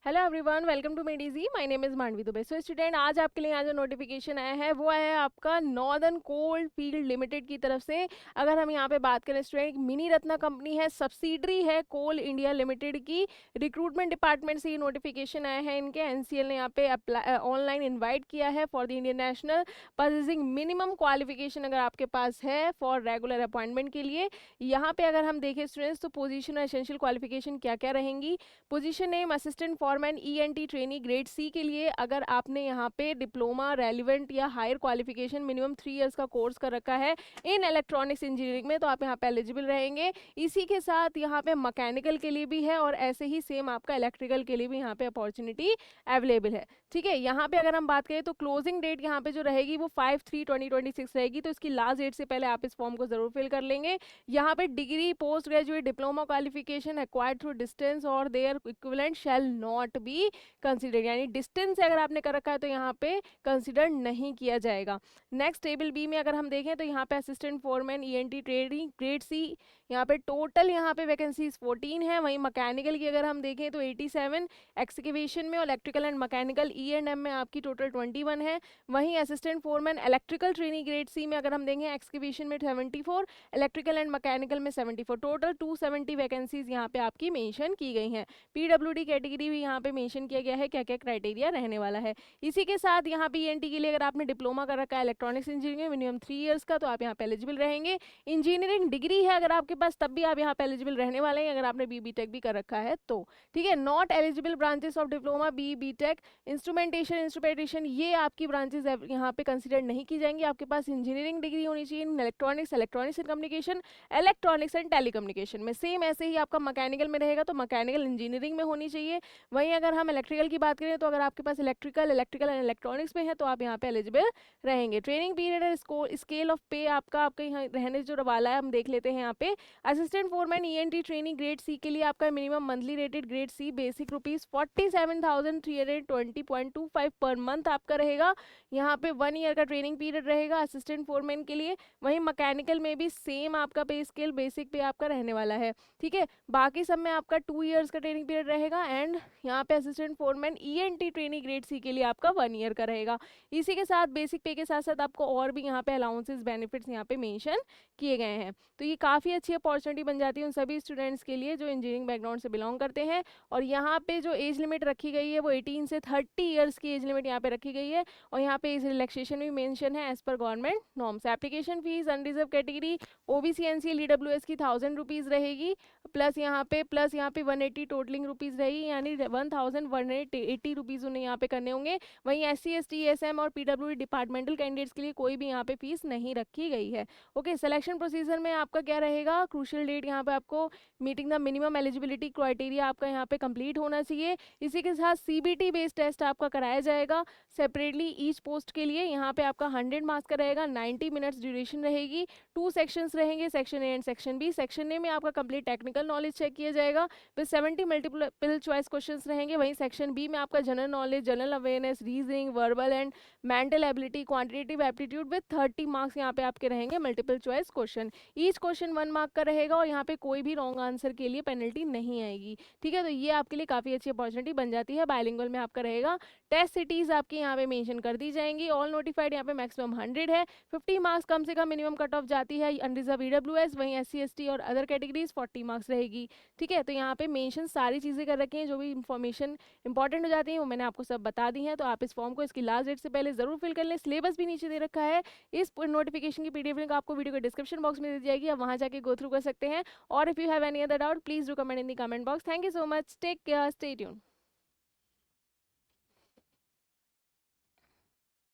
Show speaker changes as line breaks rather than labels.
Hello everyone, welcome to मेडीजी। My name is Mandvi Dubey. So student, आज आपके लिए यहाँ जो नोटिफिकेशन आया है वो आया है आपका नॉर्दर्न कोल फील्ड लिमिटेड की तरफ से। अगर हम यहाँ पे बात करें स्टूडेंट, मिनी रत्ना कंपनी है, सब्सिडरी है कोल इंडिया लिमिटेड की। रिक्रूटमेंट डिपार्टमेंट से ये नोटिफिकेशन आया है इनके। एनसीएल ने यहाँ पे ऑनलाइन इन्वाइट किया है for the Indian national possessing minimum qualification अगर आपके पास है फॉर रेगुलर अपॉइंटमेंट के लिए। यहाँ पे अगर हम देखें स्टूडेंट्स तो पोजीशन और एसेंशियल क्वालिफिकेशन क्या क्या रहेंगी। Position name assistant foreman ENT trainee grade C के लिए अगर आपने यहाँ पे डिप्लोमा रेलिवेंट या हायर क्वालिफिकेशन मिनिमम 3 इयर्स का कोर्स कर रखा है इन इलेक्ट्रॉनिक्स इंजीनियरिंग में तो आप यहाँ पे एलिजिबल रहेंगे। इसी के साथ यहाँ पे मैकेनिकल के लिए भी है और ऐसे ही सेम आपका इलेक्ट्रिकल के लिए भी यहाँ पे अपॉर्चुनिटी अवेलेबल है। ठीक है, यहाँ पे अगर हम बात करें तो क्लोजिंग डेट यहाँ पे जो रहेगी वो 5/3/2026 रहेगी, तो इसकी लास्ट डेट से पहले आप इस फॉर्म को जरूर फिल कर लेंगे। यहाँ पे degree, post graduate, diploma qualification acquired through distance और their equivalent shall not be considered, यानी डिस्टेंस से अगर आपने कर रखा है तो यहाँ पे कंसिडर नहीं किया जाएगा। नेक्स्ट टेबल बी में अगर हम देखें तो यहाँ पे assistant foreman ENT training grade C, यहाँ पे टोटल यहाँ पे वैकेंसीज 14 है। वहीं मैकेनिकल की अगर हम देखें तो 87, एक्सकेवेशन में और इलेक्ट्रिकल एंड मैकेनिकल ई&एम में आपकी टोटल 21 है। वहीं assistant foreman electrical training grade C में अगर हम देखें एक्सकेवेशन में 74, इलेक्ट्रिकल एंड मैकेनिकल में 74, टोटल 270 वैकेंसीज यहाँ पे आपकी मेंशन की गई हैं। पीडब्ल्यूडी कैटेगरी भी यहाँ पे मेंशन किया गया है क्या क्या क्राइटेरिया रहने वाला है। इसी के साथ यहाँ पे ईएनटी के लिए अगर आपने डिप्लोमा कर रखा है इलेक्ट्रॉनिक्स इंजीनियरिंग मिनिमम 3 इयर्स का तो आप यहाँ पे एलिजिबल रहेंगे। इंजीनियरिंग डिग्री है अगर आपके पास तब भी आप यहाँ पे एलिजिबल रहने वाले हैं अगर आपने बी.टेक भी कर रखा है तो। ठीक है, not eligible branches of diploma B.Tech, instrumentation ये आपकी ब्रांचेस यहाँ पे कंसिडर नहीं की जाएंगी। आपके पास इंजीनियरिंग डिग्री होनी चाहिए in electronics and communication, electronics and telecommunication में। सेम ऐसे ही आपका मैकेनिकल में रहेगा तो मैकेनिकल इंजीनियरिंग में होनी चाहिए। वहीं अगर हम इलेक्ट्रिकल की बात करें तो अगर आपके पास इलेक्ट्रिकल एंड इलेक्ट्रॉनिक्स में है तो आप यहाँ पे एलिजिबल रहेंगे। ट्रेनिंग पीरियड और स्केल ऑफ पे आपका यहाँ रहने जो वाला है हम देख लेते हैं। यहाँ पे assistant foreman ENT training grade C के लिए आपका minimum monthly rated grade C basic ₹47,320.25 per month आपका रहेगा। यहाँ पे 1 ईयर का ट्रेनिंग पीरियड रहेगा असिस्टेंट फोरमैन के लिए। वहीं मैकेनिकल में भी सेम आपका पे स्केल बेसिक पे आपका रहने वाला है। ठीक है, बाकी सब में आपका 2 इयर्स का ट्रेनिंग पीरियड रहेगा एंड यहाँ पे assistant foreman ENT training grade C के लिए आपका 1 ईयर का रहेगा। इसी के साथ बेसिक पे के साथ साथ आपको और भी यहाँ पे अलाउंसेस बेनिफिट्स यहाँ पे मेंशन किए गए हैं। तो ये काफ़ी अच्छी अपॉर्चुनिटी बन जाती है उन सभी स्टूडेंट्स के लिए जो इंजीनियरिंग बैकग्राउंड से बिलोंग करते हैं। और यहाँ पे जो एज लिमिट रखी गई है वो 18 से 30 ईयर्स की एज लिमिट यहाँ पे रखी गई है। और यहाँ पे एज रिलैक्सेशन भी मेंशन है as per government norms. Application fees unreserved category OBC NCL EWS की 1000 रुपीज़ रहेगी, प्लस यहाँ पे 180 टोटलिंग रुपीज़ रहेगी, यानी 1180 रुपीज़ उन्हें यहाँ पे करने होंगे। वहीं SC ST ESM और PWD डिपार्टमेंटल कैंडिडेट्स के लिए कोई भी यहाँ पे फीस नहीं रखी गई है। ओके, सिलेक्शन प्रोसीजर में आपका क्या रहेगा, क्रूशियल डेट यहाँ पे आपको meeting the minimum eligibility criteria आपका यहाँ पे कंप्लीट होना चाहिए। इसी के साथ CBT बेस्ड टेस्ट आपका कराया जाएगा सेपरेटली ईच पोस्ट के लिए। यहाँ पे आपका 100 मार्क्स का रहेगा, 90 मिनट्स ड्यूरेशन रहेगी। 2 सेक्शंस रहेंगे, section A and section B. Section A में आपका कंप्लीट टेक्निकल नॉलेज चेक किया जाएगा विद 70 मल्टीपल चॉइस क्वेश्चंस रहेंगे। वहीं सेक्शन बी में आपका general knowledge, general awareness, reasoning, verbal and mental ability, quantitative aptitude with 30 marks यहाँ पे आपके रहेंगे multiple choice question. Each question 1 mark का रहेगा और यहाँ पे कोई भी रॉन्ग आंसर के लिए पेनल्टी नहीं आएगी। ठीक है, तो ये आपके लिए काफ़ी अच्छी अपॉर्चुनिटी बन जाती है। बायलिंगुअल में आपका रहेगा। टेस्ट सिटीज़ आपकी यहाँ पे मेंशन कर दी जाएंगी। ऑल नोटिफाइड यहाँ पे मैक्सिमम 100 है, 50 मार्क्स कम से कम मिनिमम कट ऑफ जाती है अनरिजर्व ईडब्ल्यूएस। वहीं SC ST और अदर कैटेगरीज 40 मार्क्स रहेगी। ठीक है, तो यहाँ पे मेंशन सारी चीज़ें कर रखी हैं, जो भी इंफॉर्मेशन इंपॉर्टेंट हो जाती है वो मैंने आपको सब बता दी है। तो आप इस फॉर्म को इसकी लास्ट डेट से पहले जरूर फिल कर लें। सिलेबस भी नीचे दे रखा है, इस नोटिफिकेशन की PDF लिंक आपको वीडियो के डिस्क्रिप्शन बॉक्स में दी जाएगी, आप वहाँ जाके गो थ्रू कर सकते हैं। और if you have any other doubt please do comment in the comment box. Thank you so much, take care, stay tuned.